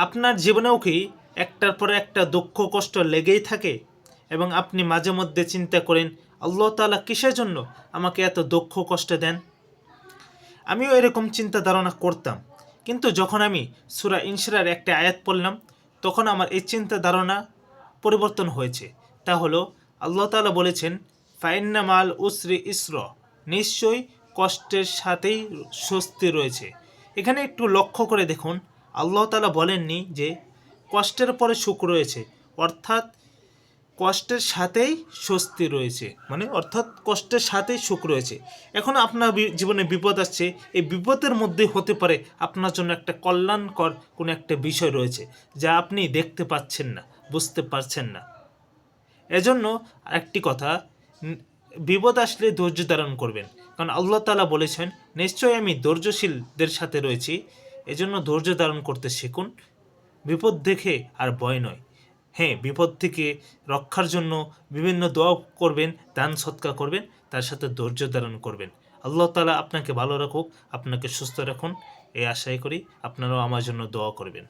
আপনার জীবনেও কি একটার পর একটা দুঃখ কষ্ট লেগেই থাকে এবং আপনি মাঝে মধ্যে চিন্তা করেন আল্লাহ তাআলা কিসের জন্য আমাকে এত দুঃখ কষ্ট দেন? আমিও এরকম চিন্তা ধারণা করতাম, কিন্তু যখন আমি সূরা ইনশিরার একটা আয়াত পড়লাম তখন আমার এই চিন্তা ধারণা পরিবর্তন হয়েছে। তা হলো আল্লাহ তাআলা বলেছেন ফাইন্না মাল উসরি ইসর, নিশ্চয়ই কষ্টের সাথেই স্বস্তি রয়েছে। এখানে একটু লক্ষ্য করে দেখুন, আল্লাহ তাআলা বলেননি যে কষ্টের পরে সুখ রয়েছে, অর্থাৎ কষ্টের সাথেই স্বস্তি রয়েছে, মানে অর্থাৎ কষ্টের সাথেই সুখ রয়েছে। এখন আপনার জীবনে বিপদ আসছে, এই বিপদের মধ্যে হতে পারে আপনার জন্য একটা কল্যাণকর কোনো একটা বিষয় রয়েছে যা আপনি দেখতে পাচ্ছেন না, বুঝতে পারছেন না। এজন্য একটি কথা, বিপদ আসলে ধৈর্য ধারণ করবেন, কারণ আল্লাহ তাআলা বলেছেন নিশ্চয়ই আমি ধৈর্যশীলদের সাথে রয়েছি। এজন্য ধৈর্য ধারণ করতে শিখুন, বিপদ দেখে আর ভয় নয়। হ্যাঁ, বিপদ থেকে রক্ষার জন্য বিভিন্ন দোয়া করবেন, দান সৎকার করবেন, তার সাথে ধৈর্য ধারণ করবেন। আল্লাহ তাআলা আপনাকে ভালো রাখুক, আপনাকে সুস্থ রাখুন, এই আশাই করি। আপনারাও আমার জন্য দোয়া করবেন।